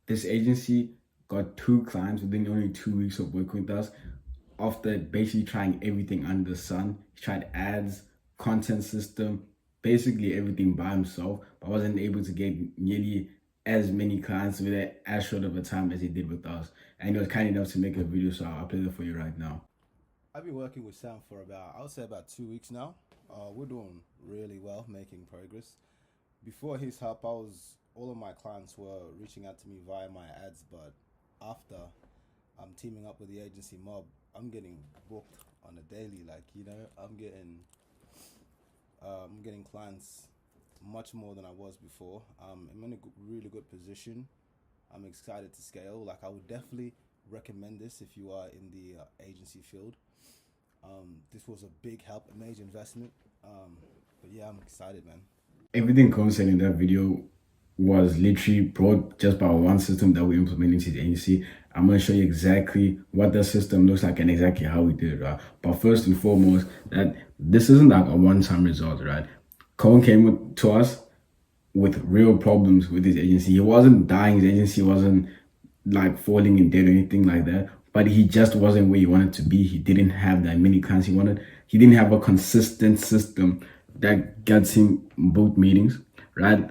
This agency got 2 clients within only 2 weeks of working with us after basically trying everything under the sun. He tried ads, content system, basically everything by himself, but wasn't able to get nearly as many clients with as short of a time as he did with us. And he was kind enough to make a video, so I'll play that for you right now. I've been working with Sam for I would say about 2 weeks now. We're doing really well, making progress. Before his help, all of my clients were reaching out to me via my ads, but after I'm teaming up with the agency Mob, I'm getting booked on a daily. I'm getting clients much more than I was before. I'm in a really good position. I'm excited to scale. I would definitely recommend this if you are in the agency field. This was a big help, a major investment. But yeah, I'm excited, man. Everything Cohen said in that video was literally brought just by one system that we implemented into the agency. I'm going to show you exactly what that system looks like and exactly how we did it, right? But first and foremost, that this isn't like a one-time result, right? Cohen came to us with real problems with his agency. He wasn't dying, his agency wasn't like falling in debt or anything like that, but he just wasn't where he wanted to be. He didn't have that many clients he wanted. He didn't have a consistent system that gets him both meetings, right?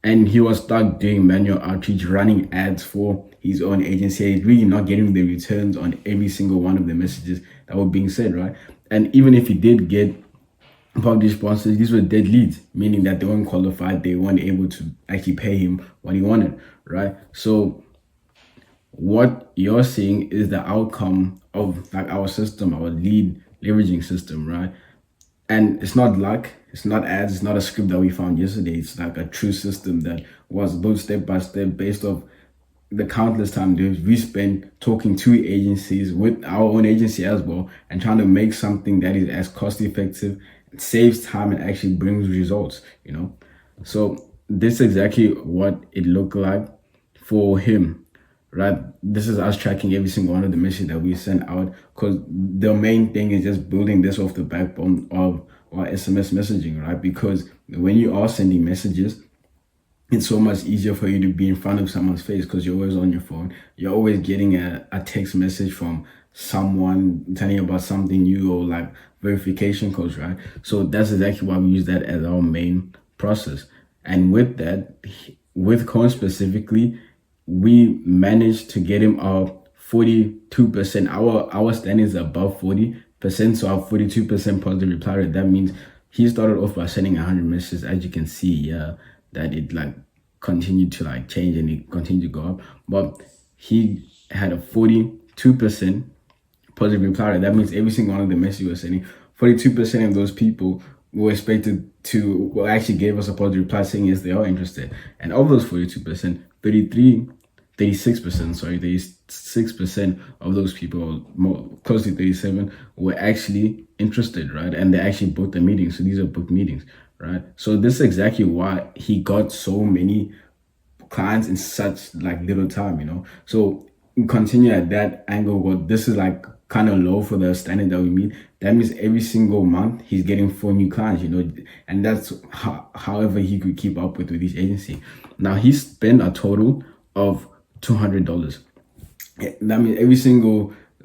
And he was stuck doing manual outreach, running ads for his own agency. He's really not getting the returns on every single one of the messages that were being said, right? And even if he did get public responses, these were dead leads, meaning that they weren't qualified, they weren't able to actually pay him what he wanted, right? So what you're seeing is the outcome of like our system, our lead leveraging system, right? And it's not luck, it's not ads, it's not a script that we found yesterday. It's like a true system that was built step by step based off the countless time we spent talking to agencies, with our own agency as well, and trying to make something that is as cost effective, saves time, and actually brings results. So this is exactly what it looked like for him, right? This is us tracking every single one of the messages that we send out, because the main thing is just building this off the backbone of our SMS messaging, right? Because when you are sending messages, it's so much easier for you to be in front of someone's face because you're always on your phone. You're always getting a text message from someone telling you about something new or like verification codes, right? So that's exactly why we use that as our main process. And with that, with Cohen specifically, we managed to get him up 42%. Our standing is above 40%, so our 42% positive reply rate. That means he started off by sending 100 messages, as you can see, yeah, that it like continued to like change and it continued to go up. But he had a 42% positive reply rate. That means every single one of the messages we were sending, 42% of those people were expected to, well, actually gave us a positive reply saying yes, they are interested. And of those 42%, 36% of those people, more close to 37, were actually interested, right? And they actually booked the meeting. So these are booked meetings, right? So this is exactly why he got so many clients in such like little time. So continue at that angle. But this is like kind of low for the standard that we meet. That means every single month he's getting 4 new clients, and that's however he could keep up with his agency. Now he spent a total of $200. That means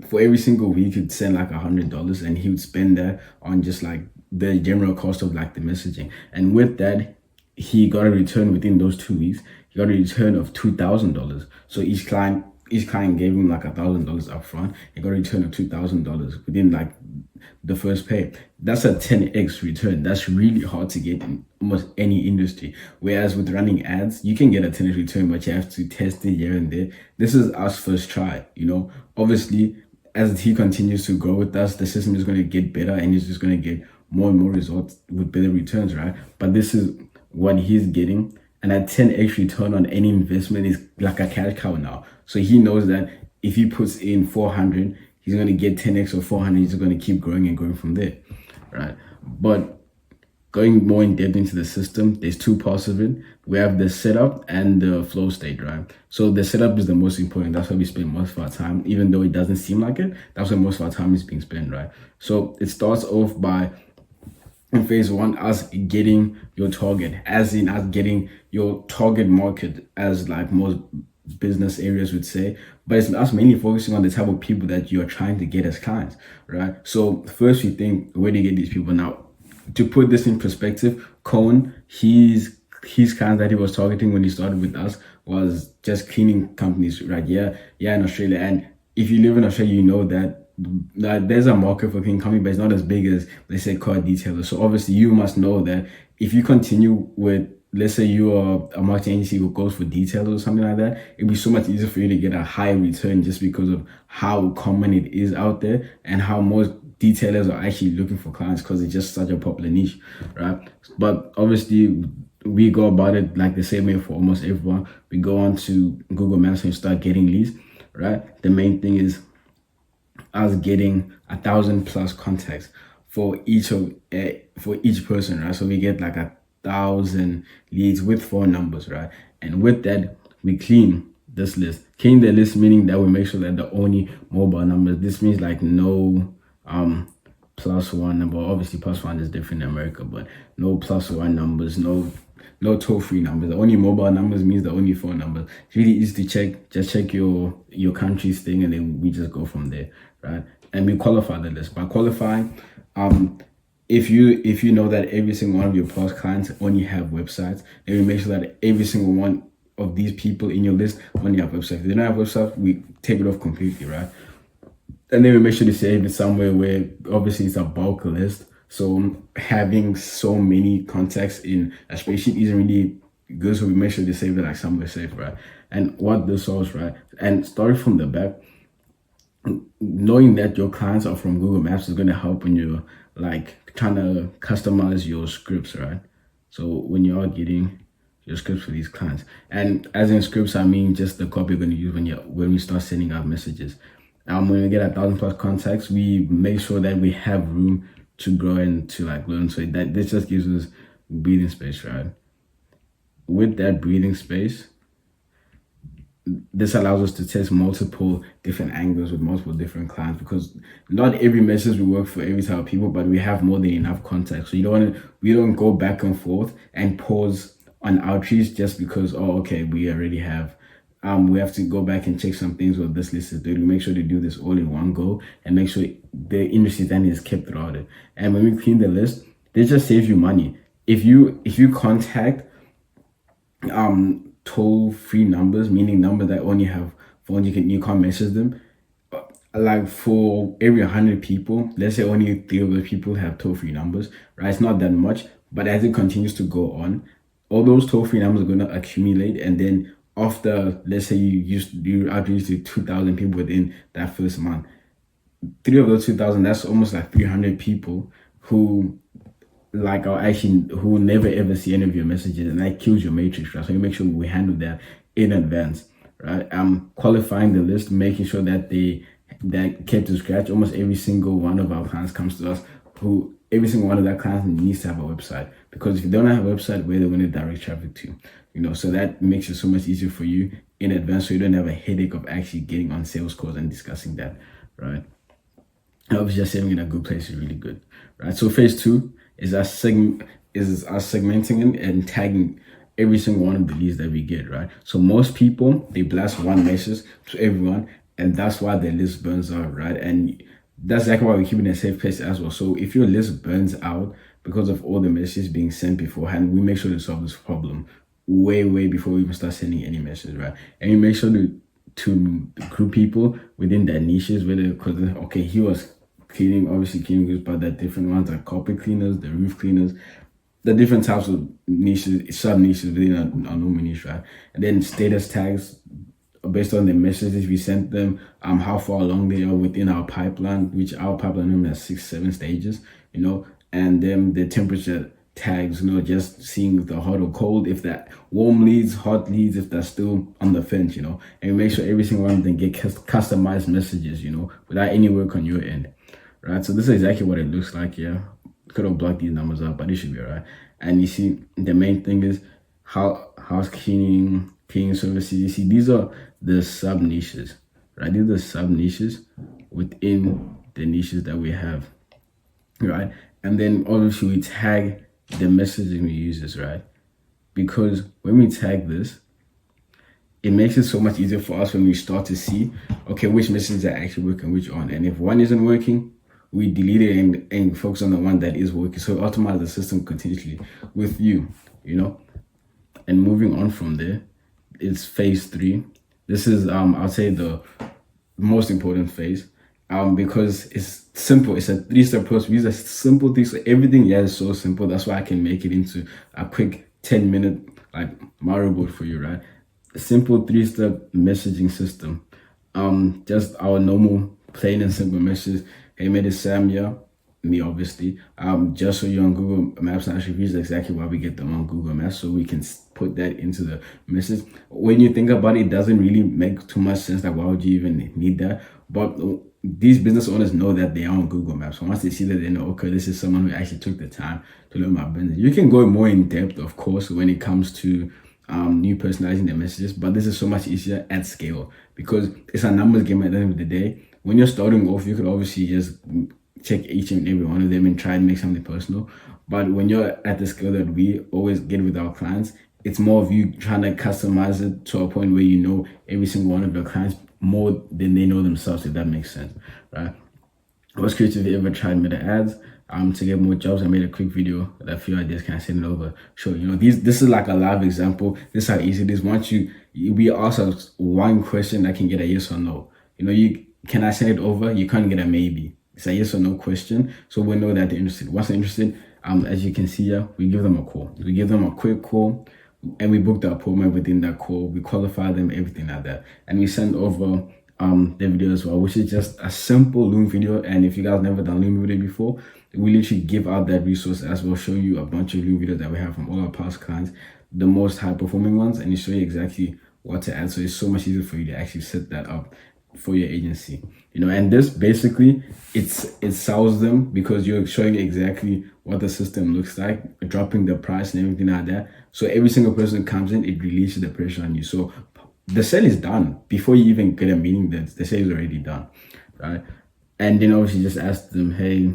for every single week he'd send like $100, and he would spend that on just like the general cost of like the messaging. And with that, he got a return within those 2 weeks. He got a return of $2,000. So each client gave him like $1,000 up front. He got a return of $2,000 within like the first pay. That's a 10x return. That's really hard to get in almost any industry. Whereas with running ads, you can get a 10x return, but you have to test it here and there. This is our first try. Obviously, as he continues to grow with us, the system is going to get better and he's just going to get more and more results with better returns, right? But this is what he's getting. And a 10x return on any investment is like a cash cow now. So he knows that if he puts in 400, he's going to get 10x or 400. He's going to keep growing and going from there, right? But going more in depth into the system, there's two parts of it. We have the setup and the flow state, right? So the setup is the most important. That's where we spend most of our time, even though it doesn't seem like it. That's where most of our time is being spent, right? So it starts off by, in phase one, us getting your target, as in us getting your target market as like most business areas would say, but it's us mainly focusing on the type of people that you're trying to get as clients, right? So first we think, where do you get these people? Now, to put this in perspective, Cone, his clients that he was targeting when he started with us was just cleaning companies, right? Yeah, in Australia. And if you live in Australia, you know that there's a market for cleaning companies, but it's not as big as, let's say, car detailers. So obviously you must know that if you continue with, let's say you are a marketing agency who goes for detailers or something like that, it'd be so much easier for you to get a high return just because of how common it is out there and how most detailers are actually looking for clients, because it's just such a popular niche, right? But obviously we go about it like the same way for almost everyone. We go on to Google Maps and start getting leads, right? The main thing is us getting 1,000+ contacts for each person, right? So we get like 1,000 leads with phone numbers, right? And with that, we clean this list. Clean the list meaning that we make sure that the only mobile numbers. This means like no +1 number. Obviously, +1 is different in America, but no +1 numbers, no toll-free numbers. The only mobile numbers means the only phone numbers. It's really easy to check. Just check your country's thing, and then we just go from there, right? And we qualify the list. By qualifying, if you know that every single one of your past clients only have websites, then we make sure that every single one of these people in your list only have websites. If they don't have websites, we take it off completely, right? And then we make sure to save it somewhere where obviously it's a bulk list. So having so many contacts in a spreadsheet isn't really good. So we make sure to save it like somewhere safe, right? And what this solves, right? And starting from the back, knowing that your clients are from Google Maps is going to help when you're like trying to customize your scripts, right? So when you are getting your scripts for these clients, and as in scripts, I mean just the copy you're going to use when we start sending out messages. When we get 1,000+ contacts, we make sure that we have room to grow and to like learn. So that this just gives us breathing space, right? With that breathing space, this allows us to test multiple different angles with multiple different clients, because not every message will work for every type of people, but we have more than enough context. So we don't go back and forth and pause on outreach just because, oh, okay, we already have we have to go back and check some things what this list is doing. We make sure to do this all in one go and make sure the industry standard is kept throughout it. And when we clean the list, this just saves you money. If you contact toll-free numbers, meaning numbers that only have phones, you can't message them. Like for every 100 people, let's say only 3 of those people have toll-free numbers, right? It's not that much, but as it continues to go on, all those toll-free numbers are going to accumulate, and then after, let's say you outreach to 2,000 people within that first month, 3 of those 2,000, that's almost like 300 people who like are actually who never ever see any of your messages, and that kills your matrix, right? So you make sure we handle that in advance, right? Qualifying the list, making sure that that kept to scratch. Almost every single one of our clients comes to us who every single one of that clients needs to have a website, because if you don't have a website, where they're going to direct traffic to, so that makes it so much easier for you in advance, so you don't have a headache of actually getting on sales calls and discussing that, right? And obviously just saving in a good place is really good, right? So phase 2 is us segmenting and tagging every single one of the leads that we get, right? So most people, they blast one message to everyone, and that's why their list burns out, right? And that's exactly why we keep it in a safe place as well. So if your list burns out because of all the messages being sent beforehand, we make sure to solve this problem way before we even start sending any message, right? And you make sure to group people within their niches, because okay, he was obviously cleaning groups, but there are different ones like carpet cleaners, the roof cleaners, the different types of niches, sub niches within our normal niche, right? And then status tags based on the messages we sent them, how far along they are within our pipeline, which our pipeline has 6-7 stages, and then the temperature tags, just seeing if they're hot or cold, if that warm leads, hot leads, if they're still on the fence, and we make sure every single one of them get customized messages, without any work on your end, right? So this is exactly what it looks like. Yeah, could have blocked these numbers out, but it should be all right. And you see, the main thing is house cleaning services. You see, these are the sub niches, right? These are the sub niches within the niches that we have, right? And then obviously we tag the messaging we use this, right? Because when we tag this, it makes it so much easier for us when we start to see, okay, which messages are actually working, which aren't. And if one isn't working, we delete it and focus on the one that is working. So optimize the system continuously with you, you know. And moving on from there, it's phase 3. This is I'll say the most important phase, because it's simple. It's a 3-step process. We use a simple thing, so everything here is so simple. That's why I can make it into a quick 10-minute like Mario board for you, right? A simple 3-step messaging system. Just our normal plain and simple message. Hey, mate, it's Sam here. Me, obviously. Just so you're on Google Maps, and actually is exactly why we get them on Google Maps, so we can put that into the message. When you think about it, it doesn't really make too much sense. Like, why would you even need that? But these business owners know that they are on Google Maps. So once they see that, they know, okay, this is someone who actually took the time to learn my business. You can go more in depth, of course, when it comes to new personalizing the messages, but this is so much easier at scale because it's a numbers game at the end of the day. When you're starting off, you could obviously just check each and every one of them and try and make something personal. But when you're at the scale that we always get with our clients, it's more of you trying to customize it to a point where you know every single one of your clients more than they know themselves, if that makes sense, right? I was curious if you ever tried meta ads to get more jobs. I made a quick video with a few ideas. Can I send it over? Sure. You know, this is like a live example. This is how easy it is. Once we ask us one question that can get a yes or no. You know, can I send it over? You can't get a maybe. It's a yes or no question, so we know that they're interested. Once they're interested, as you can see here, we give them a call. We give them a quick call, and we book the appointment within that call. We qualify them, everything like that, and we send over the video as well, which is just a simple Loom video. And if you guys never done Loom video before, we literally give out that resource as well. Show you a bunch of Loom videos that we have from all our past clients, the most high performing ones, and it show you exactly what to add. So it's so much easier for you to actually set that up for your agency, you know. And this basically it sells them because you're showing exactly what the system looks like, dropping the price and everything like that. So every single person comes in, it releases the pressure on you. So the sale is done before you even get a meeting. That the sale is already done, right? And then obviously just ask them, hey,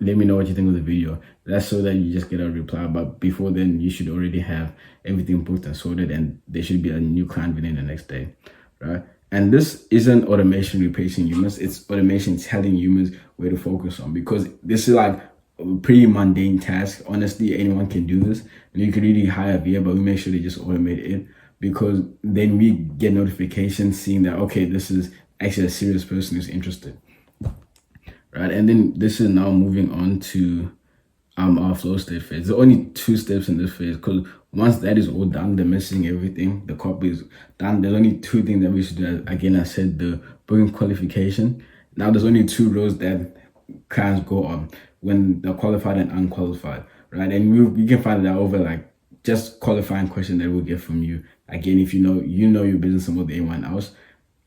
let me know what you think of the video. That's so that you just get a reply. But before then, you should already have everything booked and sorted, and there should be a new client within the next day, right? And this isn't automation replacing humans. It's automation telling humans where to focus on, because this is like a pretty mundane task. Honestly, anyone can do this. And you can really hire a VA, but we make sure they just automate it, because then we get notifications seeing that, okay, this is actually a serious person who's interested, right? And then this is now moving on to our flow state phase. There's only 2 steps in this phase, because once that is all done, the messaging, everything, the copy is done, there's only 2 things that we should do. Again, I said the booking qualification. Now there's only 2 rows that clients go on when they're qualified and unqualified, right? And you can find that over like just qualifying question that we'll get from you. Again, if you know your business more than anyone else,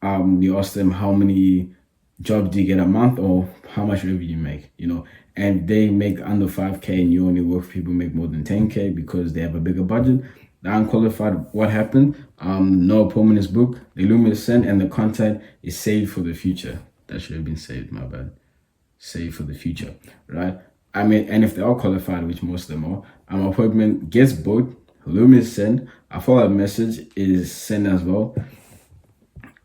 you ask them how many jobs do you get a month, or how much revenue you make, you know. And they make under 5K and you only work for people who make more than 10K because they have a bigger budget. The unqualified, what happened? No appointment is booked, the Loom is sent, and the content is saved for the future. That should have been saved, my bad. Saved for the future, right? I mean, and if they are qualified, which most of them are, appointment gets booked, Loom is sent, a follow-up message is sent as well,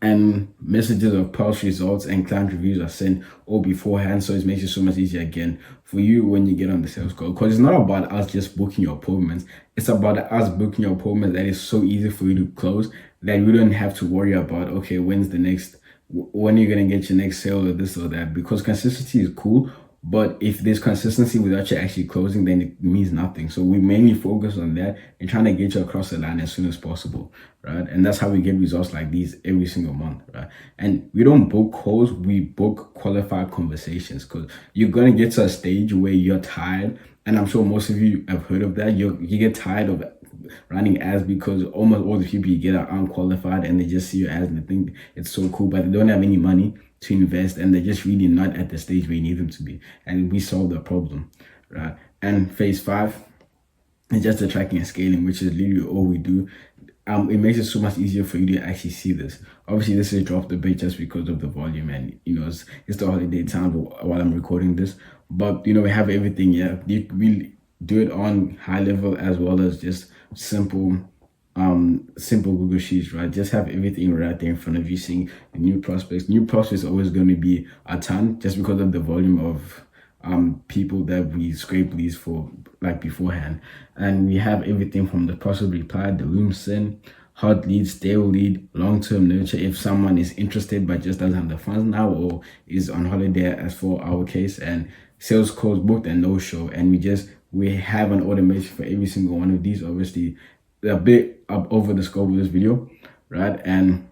and messages of past results and client reviews are sent all beforehand. So it makes it so much easier again for you when you get on the sales call, because it's not about us just booking your appointments. It's about us booking your appointments that is so easy for you to close that you don't have to worry about, okay, when are you going to get your next sale or this or that, because consistency is cool. But if there's consistency without you actually closing, then it means nothing. So we mainly focus on that and trying to get you across the line as soon as possible, right? And that's how we get results like these every single month, right? And we don't book calls, we book qualified conversations, because you're going to get to a stage where you're tired. And I'm sure most of you have heard of that. You get tired of running ads because almost all the people you get are unqualified, and they just see your ads and they think it's so cool, but they don't have any money to invest, and they're just really not at the stage where you need them to be. And we solve the problem, right? And phase 5 is just the tracking and scaling, which is literally all we do. It makes it so much easier for you to actually see this. Obviously, this is dropped a bit just because of the volume, and you know, it's the holiday time while I'm recording this. But you know, we have everything here. We do it on high level as well as just simple simple Google Sheets, right? Just have everything right there in front of you, seeing the new prospects. New prospects are always going to be a ton just because of the volume of people that we scrape leads for like beforehand. And we have everything from the prospect reply, the room send, hot lead, stale lead, long-term nurture if someone is interested but just doesn't have the funds now or is on holiday as for our case, and sales calls booked and no show. And we have an automation for every single one of these. Obviously a bit up over the scope of this video, right? And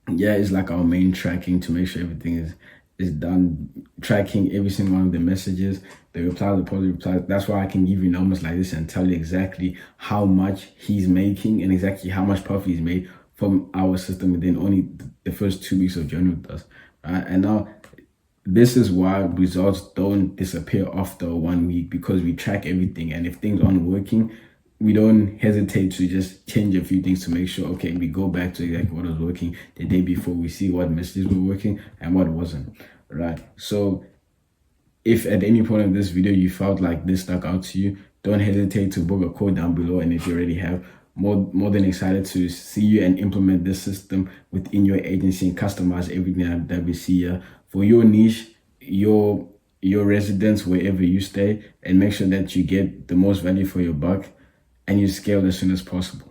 yeah, it's like our main tracking to make sure everything is done, tracking every single one of the messages, the replies, the positive replies. That's why I can give you numbers like this and tell you exactly how much he's making and exactly how much profit he's made from our system within only the first 2 weeks of journey with us, right? And now this is why results don't disappear after 1 week, because we track everything. And if things aren't working, we don't hesitate to just change a few things to make sure, okay, we go back to exactly what was working the day before. We see what messages were working and what wasn't, right? So if at any point of this video you felt like this stuck out to you, don't hesitate to book a call down below. And if you already have, more than excited to see you and implement this system within your agency and customize everything that we see here for your niche, your residence, wherever you stay, and make sure that you get the most value for your buck and you scale as soon as possible.